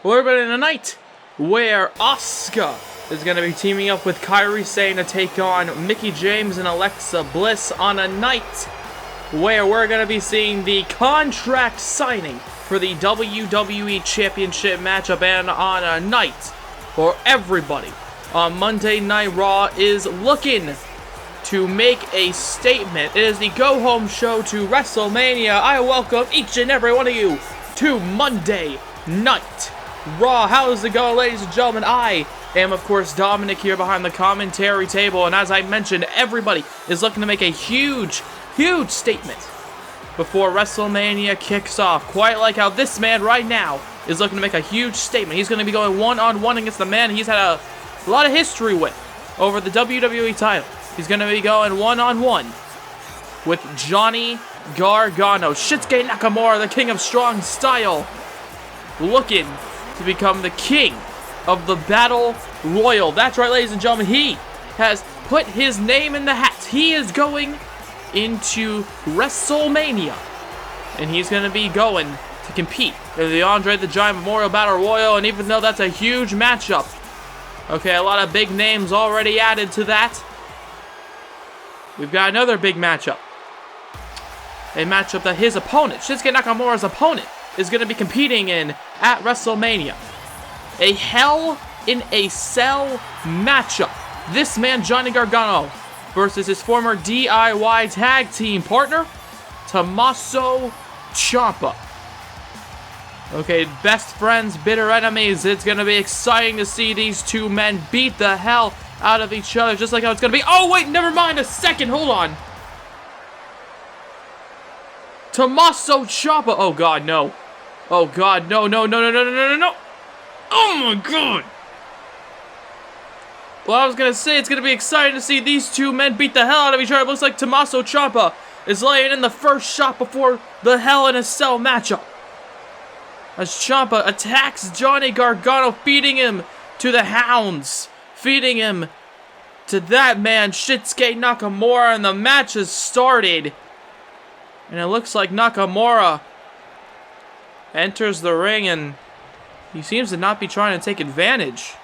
We're in a night where Asuka is going to be teaming up with Kairi Sane to take on Mickie James and Alexa Bliss on a night where we're going to be seeing the contract signing for the WWE Championship matchup, and on a night where everybody on Monday Night Raw is looking to make a statement. It is the go-home show to WrestleMania. I welcome each and every one of you to Monday Night Raw. How's it going, ladies and gentlemen? I am, of course, Dominic here behind the commentary table, and as I mentioned, everybody is looking to make a huge statement before WrestleMania kicks off. Quite like how this man right now is looking to make a huge statement. He's going to be going one-on-one against the man he's had a lot of history with over the WWE title. He's going to be going one-on-one with Johnny Gargano. Shinsuke Nakamura, the king of strong style, looking to become the king of the Battle Royal. That's right, ladies and gentlemen. He has put his name in the hat. He is going into WrestleMania, and he's going to be going to compete in the Andre the Giant Memorial Battle Royal. And even though that's a huge matchup, okay, a lot of big names already added to that, we've got another big matchup. A matchup that his opponent, Shinsuke Nakamura's opponent, is going to be competing in at WrestleMania. A Hell in a Cell matchup. This man, Johnny Gargano, versus his former DIY tag team partner, Tommaso Ciampa. Okay, best friends, bitter enemies. It's going to be exciting to see these two men beat the hell out of each other, just like how it's going to be. Oh, wait, never mind a second. Hold on. Tommaso Ciampa. Oh, God, no. Oh, God, no. Oh, my God. Well, I was going to say, it's going to be exciting to see these two men beat the hell out of each other. It looks like Tommaso Ciampa is laying in the first shot before the Hell in a Cell matchup, as Ciampa attacks Johnny Gargano, feeding him to the hounds, feeding him to that man, Shinsuke Nakamura, and the match has started. And it looks like Nakamura enters the ring, and he seems to not be trying to take advantage.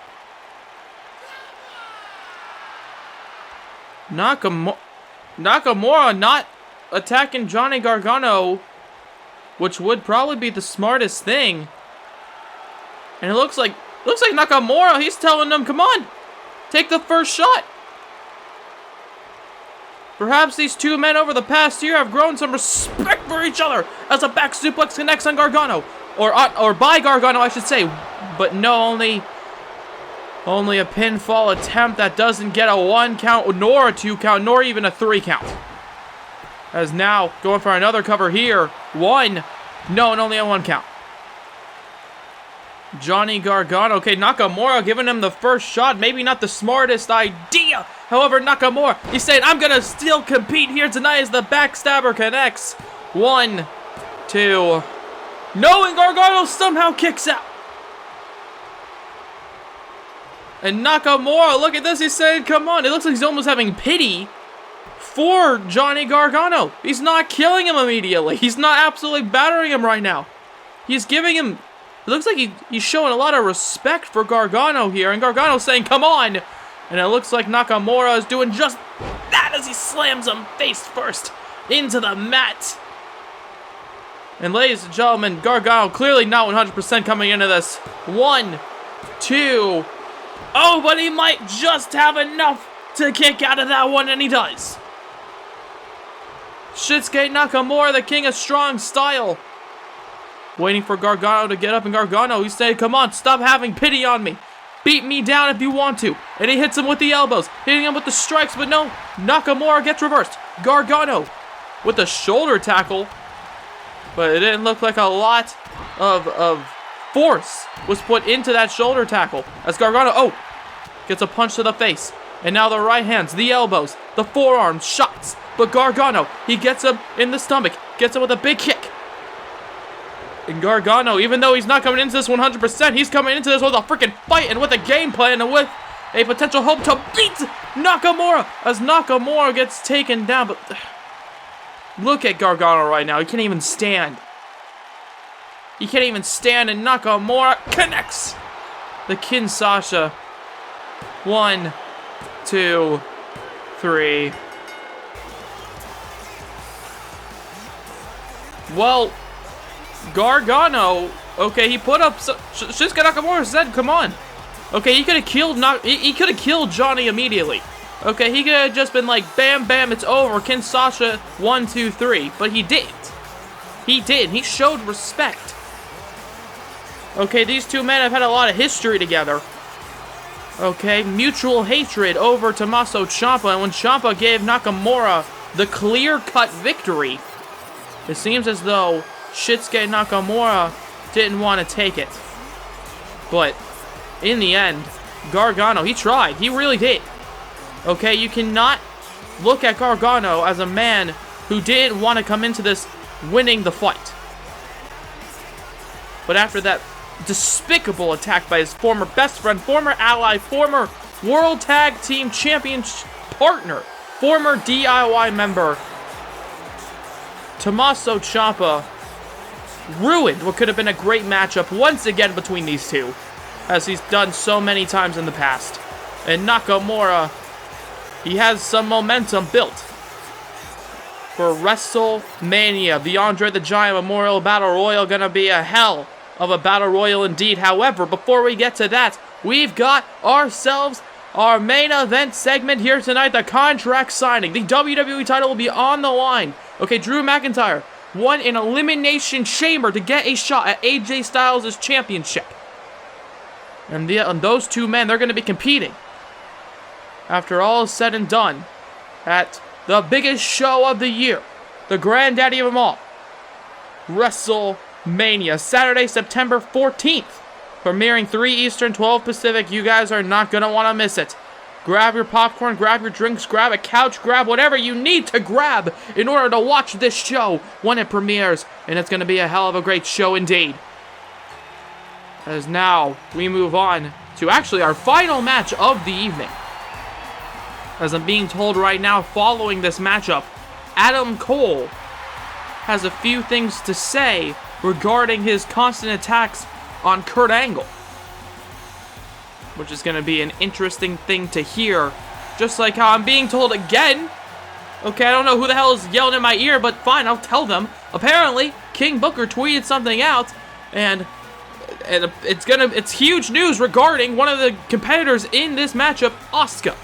Nakamura not attacking Johnny Gargano, which would probably be the smartest thing. And it looks like Nakamura, he's telling them, come on, take the first shot. Perhaps these two men over the past year have grown some respect for each other, as a back suplex connects on Gargano, or by Gargano, I should say. But no, only a pinfall attempt that doesn't get a 1 count, nor a 2 count, nor even a 3 count. As now going for another cover here. One. No, and only a 1 count. Johnny Gargano. Okay, Nakamura giving him the first shot. Maybe not the smartest idea. However, Nakamura, he's saying, I'm going to still compete here tonight as the backstabber connects. 1, 2. No, and Gargano somehow kicks out. And Nakamura, look at this, he's saying, come on. It looks like he's almost having pity for Johnny Gargano. He's not killing him immediately. He's not absolutely battering him right now. He's giving him, it looks like he's showing a lot of respect for Gargano here. And Gargano's saying, come on. And it looks like Nakamura is doing just that as he slams him face first into the mat. And ladies and gentlemen, Gargano clearly not 100% coming into this. 1, 2. Oh, but he might just have enough to kick out of that one, and he does. Shinsuke Nakamura, the king of strong style, waiting for Gargano to get up, and Gargano, he's saying, come on, stop having pity on me. Beat me down if you want to. And he hits him with the elbows, hitting him with the strikes, but no, Nakamura gets reversed. Gargano with a shoulder tackle, but it didn't look like a lot of force was put into that shoulder tackle, as Gargano, gets a punch to the face. And now the right hands, the elbows, the forearms, shots. But Gargano, he gets him in the stomach, gets him with a big kick. And Gargano, even though he's not coming into this 100%, he's coming into this with a freaking fight and with a game plan and with a potential hope to beat Nakamura, as Nakamura gets taken down. But look at Gargano right now. He can't even stand. He can't even stand, and Nakamura connects the Kinshasa. 1, 2, 3. Well, Gargano, okay, he put up. Shinsuke Nakamura said, "Come on." Okay, he could have killed. He could have killed Johnny immediately. Okay, he could have just been like, "Bam, bam, it's over." Kinshasa, 1, 2, 3. But he didn't. He did. He showed respect. Okay, these two men have had a lot of history together. Okay, mutual hatred over Tommaso Ciampa, and when Ciampa gave Nakamura the clear-cut victory, it seems as though Shinsuke Nakamura didn't want to take it. But in the end, Gargano, he tried. He really did. Okay, you cannot look at Gargano as a man who didn't want to come into this winning the fight. But after that despicable attack by his former best friend, former ally, former World Tag Team Champion partner, former DIY member, Tommaso Ciampa ruined what could have been a great matchup once again between these two, as he's done so many times in the past. And Nakamura, he has some momentum built for WrestleMania. The Andre the Giant Memorial Battle Royal gonna be a hell of a Battle Royal indeed. However, before we get to that, we've got ourselves our main event segment here tonight, the contract signing. The WWE title will be on the line. Okay, Drew McIntyre won an elimination chamber to get a shot at AJ Styles' championship. And those two men, they're going to be competing, after all is said and done, at the biggest show of the year, the granddaddy of them all, WrestleMania, Saturday, September 14th, premiering 3 Eastern, 12 Pacific. You guys are not going to want to miss it. Grab your popcorn, grab your drinks, grab a couch, grab whatever you need to grab in order to watch this show when it premieres, and it's going to be a hell of a great show indeed. As now, we move on to actually our final match of the evening. As I'm being told right now, following this matchup, Adam Cole has a few things to say regarding his constant attacks on Kurt Angle, which is going to be an interesting thing to hear. Just like how I'm being told again. Okay, I don't know who the hell is yelling in my ear, but fine, I'll tell them. Apparently, King Booker tweeted something out, and it's huge news regarding one of the competitors in this matchup, Asuka.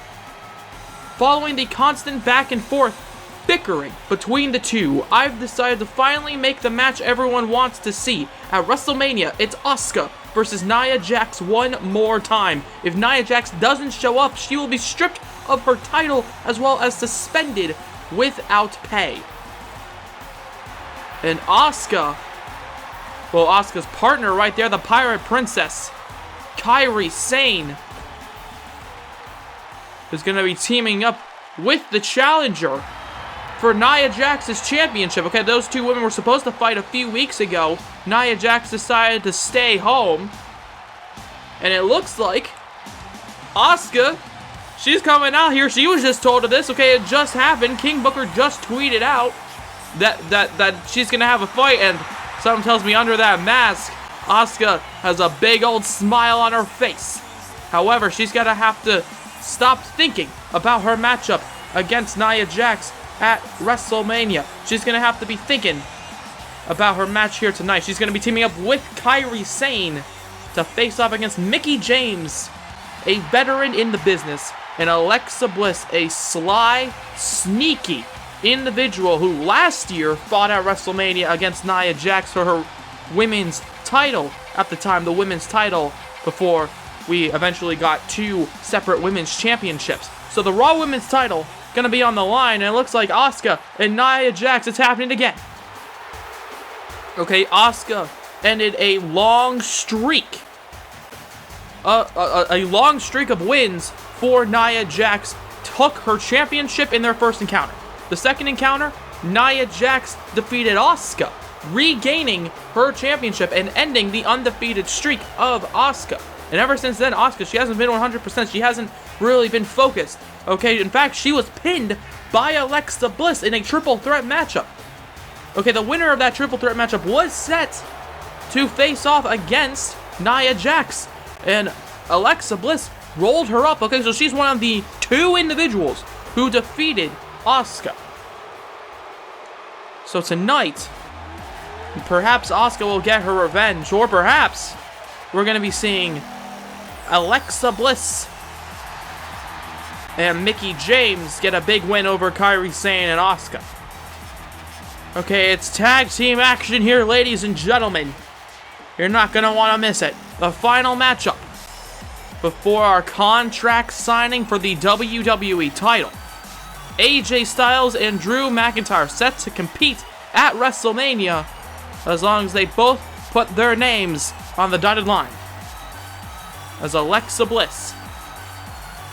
Following the constant back and forth bickering between the two, I've decided to finally make the match everyone wants to see. At WrestleMania, it's Asuka versus Nia Jax one more time. If Nia Jax doesn't show up, she will be stripped of her title as well as suspended without pay. And Asuka, well, Asuka's partner right there, the Pirate Princess, Kairi Sane, is going to be teaming up with the challenger for Nia Jax's championship. Okay, those two women were supposed to fight a few weeks ago. Nia Jax decided to stay home. And it looks like Asuka, she's coming out here. She was just told of this. Okay, it just happened. King Booker just tweeted out that she's going to have a fight. And something tells me under that mask, Asuka has a big old smile on her face. However, she's going to have to stop thinking about her matchup against Nia Jax at WrestleMania. She's going to have to be thinking about her match here tonight. She's going to be teaming up with Kairi Sane to face off against Mickie James, a veteran in the business, and Alexa Bliss, a sly, sneaky individual who last year fought at WrestleMania against Nia Jax for her women's title. At the time, the women's title, before we eventually got 2 separate women's championships. So the Raw Women's title gonna be on the line, and it looks like Asuka and Nia Jax, it's happening again. Okay, Asuka ended a long streak. A long streak of wins for Nia Jax. Took her championship in their first encounter. The second encounter, Nia Jax defeated Asuka, regaining her championship and ending the undefeated streak of Asuka. And ever since then, Asuka, she hasn't been 100%. She hasn't really been focused. Okay, in fact, she was pinned by Alexa Bliss in a triple threat matchup. Okay, the winner of that triple threat matchup was set to face off against Nia Jax. And Alexa Bliss rolled her up. Okay, so she's one of the 2 individuals who defeated Asuka. So tonight, perhaps Asuka will get her revenge, or perhaps we're going to be seeing Alexa Bliss and Mickie James get a big win over Kairi Sane and Asuka. Okay, it's tag team action here, ladies and gentlemen. You're not going to want to miss it. The final matchup before our contract signing for the WWE title. AJ Styles and Drew McIntyre set to compete at WrestleMania as long as they both put their names on the dotted line. As Alexa Bliss,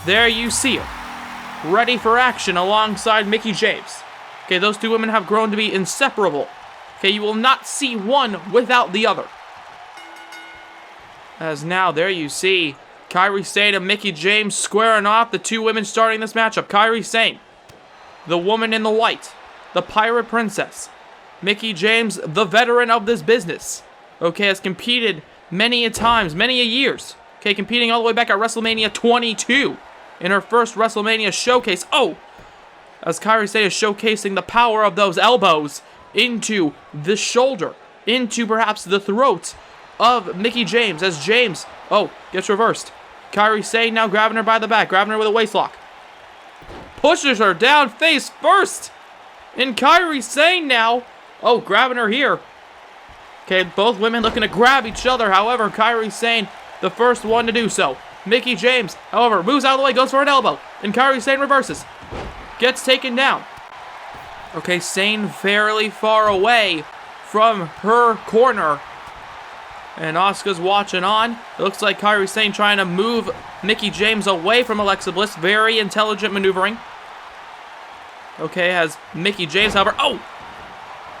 there you see her, ready for action alongside Mickie James. Okay, those 2 women have grown to be inseparable. Okay, you will not see one without the other. As now, there you see Kairi Sane and Mickie James squaring off, the 2 women starting this matchup. Kairi Sane, the woman in the white, the Pirate Princess. Mickie James, the veteran of this business. Okay, has competed many a times, many a years. Okay, competing all the way back at WrestleMania 22 in her first WrestleMania showcase. Oh! As Kairi Sane is showcasing the power of those elbows into the shoulder, into perhaps the throat of Mickie James. As James, gets reversed. Kairi Sane now grabbing her by the back, grabbing her with a waistlock. Pushes her down face first. And Kairi Sane now, grabbing her here. Okay, both women looking to grab each other. However, Kairi Sane, the first one to do so. Mickie James, however, moves out of the way, goes for an elbow. And Kairi Sane reverses. Gets taken down. Okay, Sane fairly far away from her corner. And Asuka's watching on. It looks like Kairi Sane trying to move Mickie James away from Alexa Bliss. Very intelligent maneuvering. Okay, has Mickie James, however,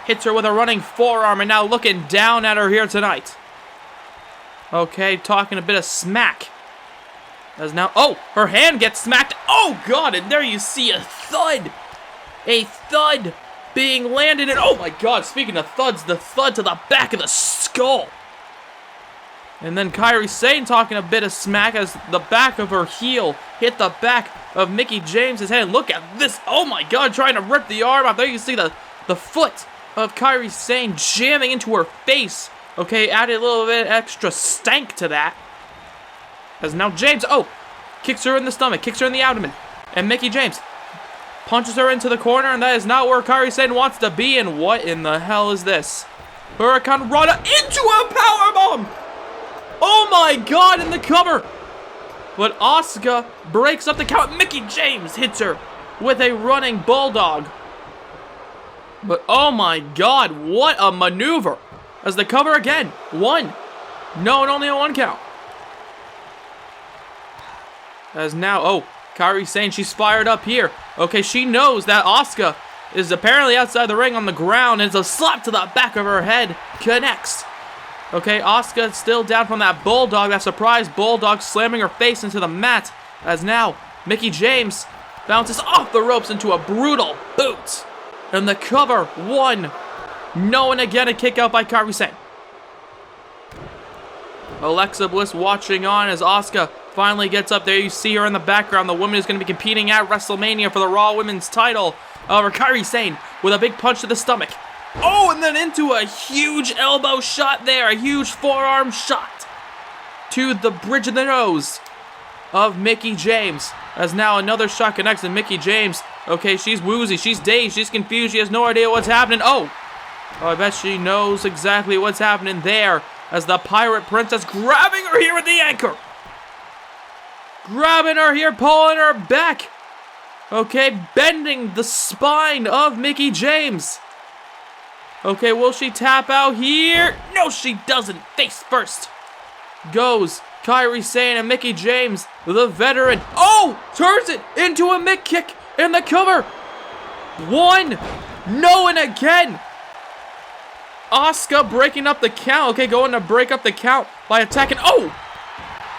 hits her with a running forearm and now looking down at her here tonight. Okay, talking a bit of smack. As now, her hand gets smacked. Oh, God, and there you see a thud. A thud being landed. And, oh, my God, speaking of thuds, the thud to the back of the skull. And then Kairi Sane talking a bit of smack as the back of her heel hit the back of Mickie James' head. And look at this. Oh, my God, trying to rip the arm off. There you see the foot of Kairi Sane jamming into her face. Okay, added a little bit extra stank to that. As now James, kicks her in the stomach, kicks her in the abdomen. And Mickie James punches her into the corner, and that is not where Kairi Sane wants to be. And what in the hell is this? Hurricane Rana into a powerbomb! Oh my God, in the cover! But Asuka breaks up the count. Mickie James hits her with a running bulldog. But oh my God, what a maneuver! As the cover again, 1. No, and only a 1 count. As now, Kairi Sane, she's fired up here. Okay, she knows that Asuka is apparently outside the ring on the ground, and it's a slap to the back of her head. Connects. Okay, Asuka still down from that bulldog, that surprise bulldog slamming her face into the mat. As now, Mickie James bounces off the ropes into a brutal boot. And the cover, 1. No, and again a kick out by Kairi Sane. Alexa Bliss watching on as Asuka finally gets up there. You see her in the background. The woman is going to be competing at WrestleMania for the Raw Women's title. Kairi Sane with a big punch to the stomach. Oh, and then into a huge elbow shot there. A huge forearm shot to the bridge of the nose of Mickie James. As now another shot connects to Mickie James. Okay, she's woozy. She's dazed. She's confused. She has no idea what's happening. Oh, I bet she knows exactly what's happening there. As the Pirate Princess grabbing her here with the anchor. Grabbing her here, pulling her back. Okay, bending the spine of Mickie James. Okay, will she tap out here? No, she doesn't. Face first goes Kairi Sane and Mickie James, the veteran. Oh, turns it into a Mick kick in the cover. 1. No, and again. Asuka breaking up the count. Okay, going to break up the count by attacking.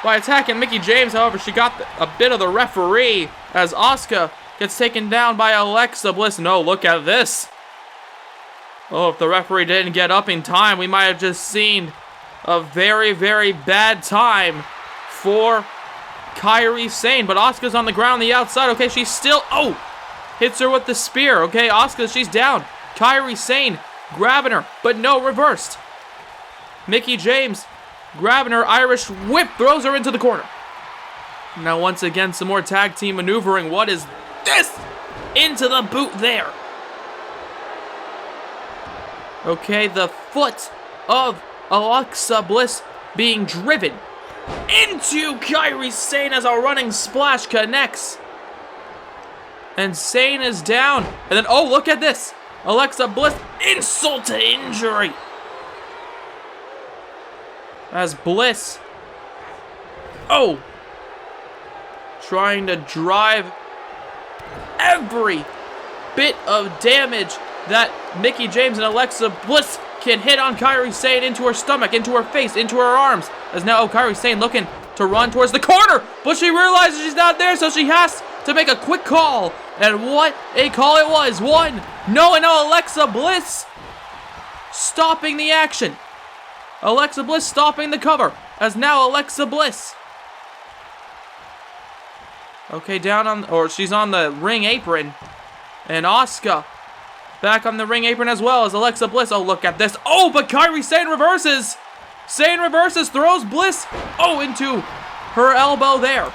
By attacking Mickie James. However, she got a bit of the referee as Asuka gets taken down by Alexa Bliss. No, look at this. Oh, if the referee didn't get up in time, we might have just seen a very, very bad time for Kairi Sane. But Asuka's on the ground on the outside. Okay, she's still... Oh! Hits her with the spear. Okay, Asuka, she's down. Kairi Sane grabbing her, but no, reversed. Mickie James grabbing her Irish whip, throws her into the corner. Now, once again, some more tag team maneuvering. What is this? Into the boot there. Okay, the foot of Alexa Bliss being driven into Kairi Sane as a running splash connects. And Sane is down. And then, oh, look at this. Alexa Bliss, insult to injury. As Bliss, oh, trying to drive every bit of damage that Mickie James and Alexa Bliss can hit on Kairi Sane into her stomach, into her face, into her arms. As now, oh, Kairi Sane looking to run towards the corner, but she realizes she's not there, so she has to make a quick call. And what a call it was. One, no, and now Alexa Bliss stopping the action. Alexa Bliss stopping the cover, as now Alexa Bliss. Okay, down on, or she's on the ring apron. And Asuka back on the ring apron as well as Alexa Bliss. Oh, look at this. Oh, but Kairi Sane reverses. Sane reverses, throws Bliss, oh, into her elbow there.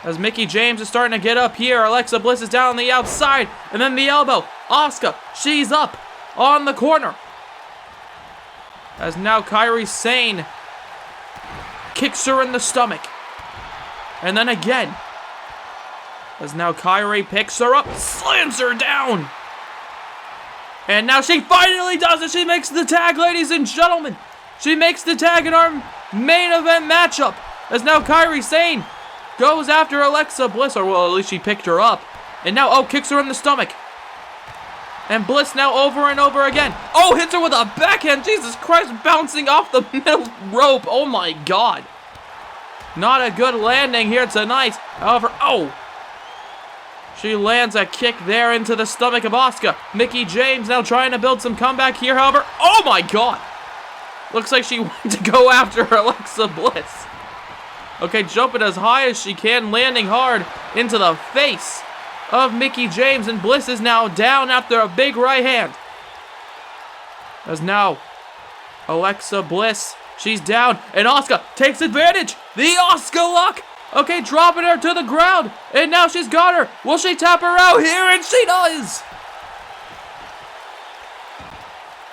As Mickie James is starting to get up here, Alexa Bliss is down on the outside, and then the elbow. Asuka, she's up on the corner. As now Kairi Sane kicks her in the stomach. And then again. As now Kairi picks her up, slams her down. And now she finally does it. She makes the tag, ladies and gentlemen. She makes the tag in our main event matchup. As now Kairi Sane goes after Alexa Bliss, or well, at least she picked her up. And now, oh, kicks her in the stomach. And Bliss now over and over again. Oh, hits her with a backhand. Jesus Christ, bouncing off the middle rope. Oh my God. Not a good landing here tonight. However, oh. She lands a kick there into the stomach of Asuka. Mickie James now trying to build some comeback here, however. Oh my God. Looks like she went to go after Alexa Bliss. Okay, jumping as high as she can, landing hard into the face of Mickie James, and Bliss is now down after a big right hand. As now, Alexa Bliss, she's down, and Asuka takes advantage. The Asuka lock. Okay, dropping her to the ground, and now she's got her. Will she tap her out here? And she does.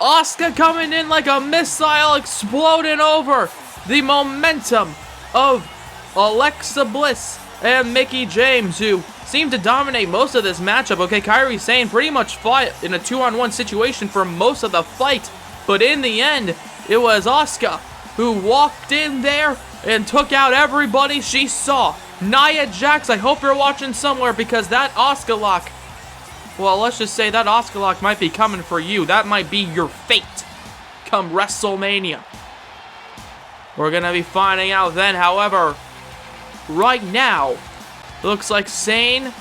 Asuka coming in like a missile, exploding over the momentum of Alexa Bliss and Mickie James, who seemed to dominate most of this matchup. Okay, Kairi Sane pretty much fought in a 2-on-1 situation for most of the fight, but in the end, it was Asuka who walked in there and took out everybody she saw. Nia Jax, I hope you're watching somewhere, because that Asuka lock, well, let's just say that Asuka lock might be coming for you. That might be your fate come WrestleMania. We're going to be finding out then. However, right now, looks like Sane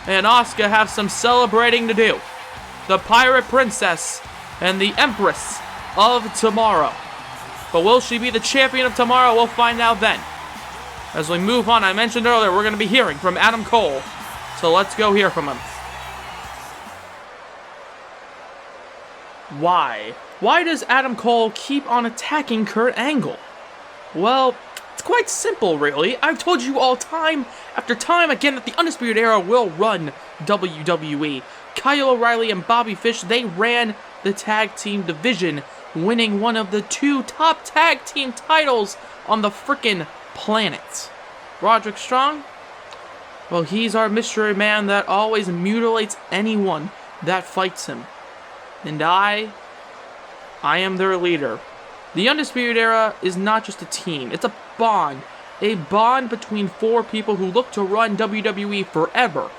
and Asuka have some celebrating to do. The Pirate Princess and the Empress of Tomorrow. But will she be the champion of tomorrow? We'll find out then. As we move on, I mentioned earlier, we're going to be hearing from Adam Cole. So let's go hear from him. Why? Why does Adam Cole keep on attacking Kurt Angle? Well, it's quite simple, really. I've told you all time after time again that the Undisputed Era will run WWE. Kyle O'Reilly and Bobby Fish, they ran the tag team division, winning one of the 2 top tag team titles on the frickin' planet. Roderick Strong? Well, he's our mystery man that always mutilates anyone that fights him. And I am their leader. The Undisputed Era is not just a team, it's a bond between 4 people who look to run WWE forever.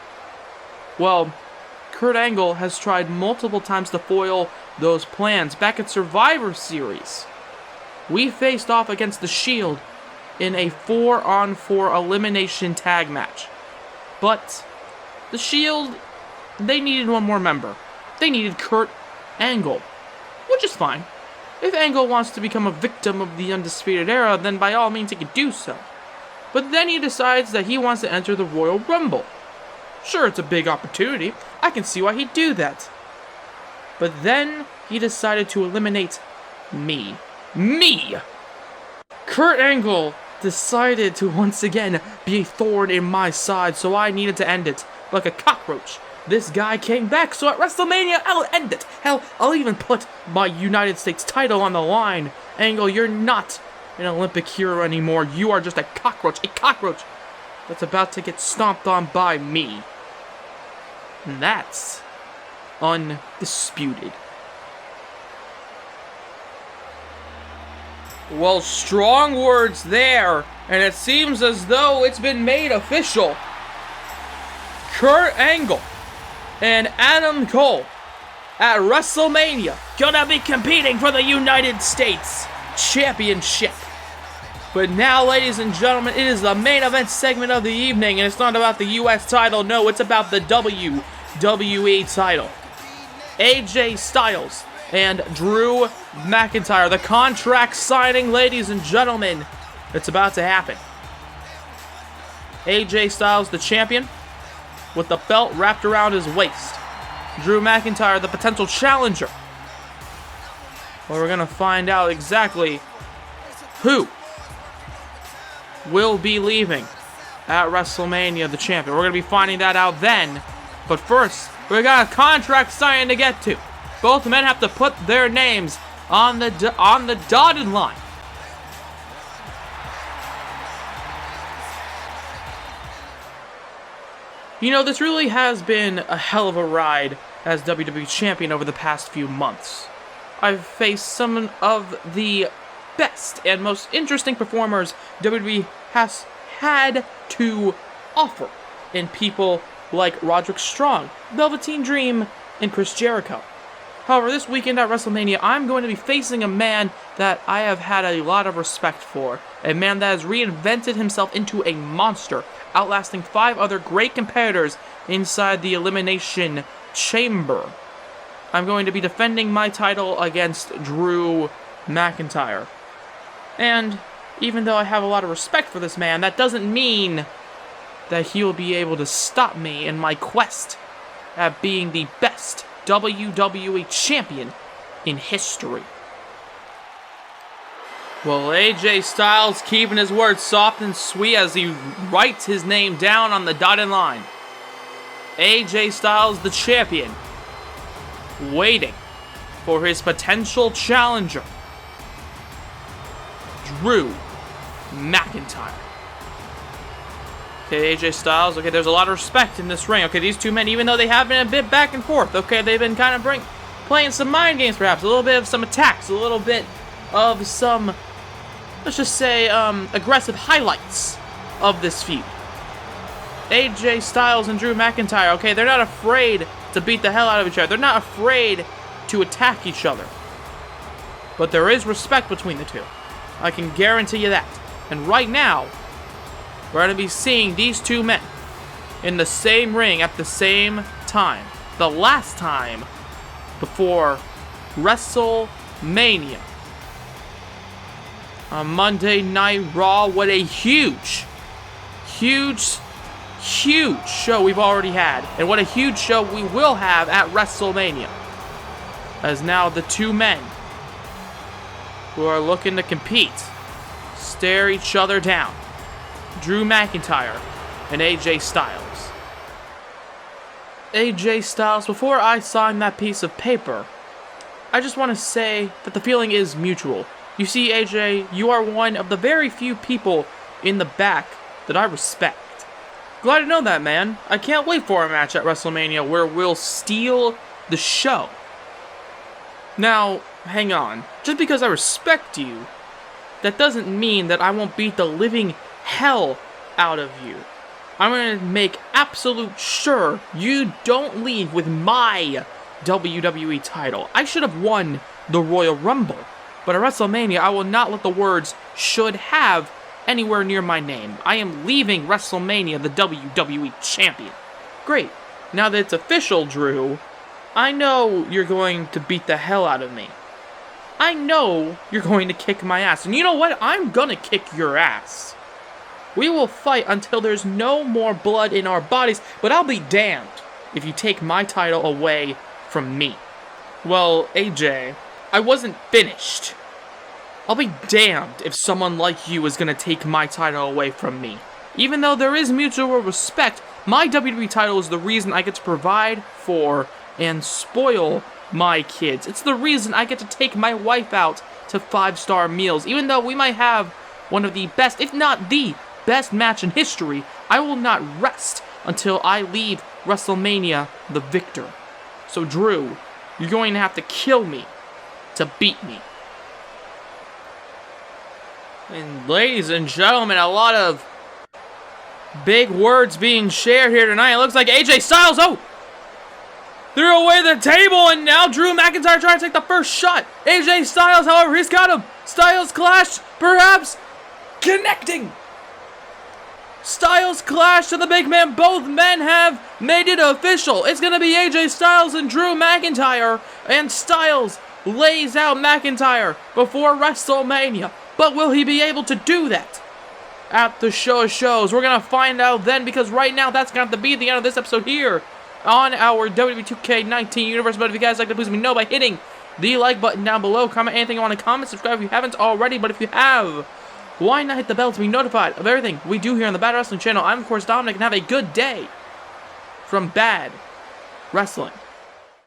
Well, Kurt Angle has tried multiple times to foil those plans. Back at Survivor Series, we faced off against The Shield in a 4-on-4 elimination tag match. But The Shield, they needed one more member. They needed Kurt Angle, which is fine. If Angle wants to become a victim of the Undisputed Era, then by all means he can do so. But then he decides that he wants to enter the Royal Rumble. Sure, it's a big opportunity. I can see why he'd do that. But then he decided to eliminate me. Me! Kurt Angle decided to once again be a thorn in my side, so I needed to end it. Like a cockroach, this guy came back, so at WrestleMania, I'll end it. Hell, I'll even put my United States title on the line. Angle, you're not an Olympic hero anymore. You are just a cockroach that's about to get stomped on by me. And that's undisputed. Well, strong words there, and it seems as though it's been made official. Kurt Angle and Adam Cole at WrestleMania gonna be competing for the United States Championship. But now, ladies and gentlemen, it is the main event segment of the evening, and it's not about the US title, no, it's about the WWE title. AJ Styles and Drew McIntyre, the contract signing, ladies and gentlemen, it's about to happen. AJ Styles, the champion, with the belt wrapped around his waist. Drew McIntyre, the potential challenger. Well, we're gonna find out exactly who will be leaving at WrestleMania, the champion. We're going to be finding that out then. But first, we got a contract signing to get to. Both men have to put their names on the dotted line. You know, this really has been a hell of a ride as WWE champion over the past few months. I've faced some of the best and most interesting performers WWE has had to offer in people like Roderick Strong, Velveteen Dream, and Chris Jericho. However, this weekend at WrestleMania, I'm going to be facing a man that I have had a lot of respect for, a man that has reinvented himself into a monster, outlasting 5 other great competitors inside the Elimination Chamber. I'm going to be defending my title against Drew McIntyre. And even though I have a lot of respect for this man, that doesn't mean that he will be able to stop me in my quest at being the best WWE champion in history. Well, AJ Styles keeping his words soft and sweet as he writes his name down on the dotted line. AJ Styles, the champion, waiting for his potential challenger, Drew McIntyre. Okay, AJ Styles. Okay, there's a lot of respect in this ring. Okay, these two men, even though they have been a bit back and forth, okay, they've been kind of playing some mind games, perhaps. A little bit of some attacks, a little bit of some, let's just say, aggressive highlights of this feud. AJ Styles and Drew McIntyre, okay, they're not afraid to beat the hell out of each other. They're not afraid to attack each other. But there is respect between the two. I can guarantee you that. And right now, we're going to be seeing these two men in the same ring at the same time. The last time before WrestleMania. On Monday Night Raw, what a huge show we've already had. And what a huge show we will have at WrestleMania. As now the two men who are looking to compete stare each other down. Drew McIntyre and AJ Styles. AJ Styles, before I sign that piece of paper, I just want to say that the feeling is mutual. You see, AJ, you are one of the very few people in the back that I respect. Glad to know that, man. I can't wait for a match at WrestleMania where we'll steal the show. Now, hang on. Just because I respect you, that doesn't mean that I won't beat the living hell out of you. I'm going to make absolute sure you don't leave with my WWE title. I should have won the Royal Rumble, but at WrestleMania, I will not let the words "should have" anywhere near my name. I am leaving WrestleMania the WWE champion. Great. Now that it's official, Drew, I know you're going to beat the hell out of me. I know you're going to kick my ass. And you know what? I'm gonna kick your ass. We will fight until there's no more blood in our bodies, but I'll be damned if you take my title away from me. Well, AJ, I wasn't finished. I'll be damned if someone like you is gonna take my title away from me. Even though there is mutual respect, my WWE title is the reason I get to provide for and spoil my kids. It's the reason I get to take my wife out to 5-star meals. Even though we might have one of the best, if not the best match in history, I will not rest until I leave WrestleMania the victor. So Drew, you're going to have to kill me to beat me. And ladies and gentlemen, a lot of big words being shared here tonight. It looks like AJ Styles, threw away the table, and now Drew McIntyre trying to take the first shot. AJ Styles, however, he's got him. Styles clash, perhaps connecting. Styles clash to the big man. Both men have made it official. It's going to be AJ Styles and Drew McIntyre, and Styles lays out McIntyre before WrestleMania. But will he be able to do that at the show of shows? We're going to find out then, because right now that's going to have to be the end of this episode here on our WWE 2K19 universe. But if you guys like to, please let me know by hitting the like button down below. Comment anything you want to comment. Subscribe if you haven't already. But if you have, why not hit the bell to be notified of everything we do here on the Bad Wrestling channel? I'm, of course, Dominic, and have a good day from Bad Wrestling.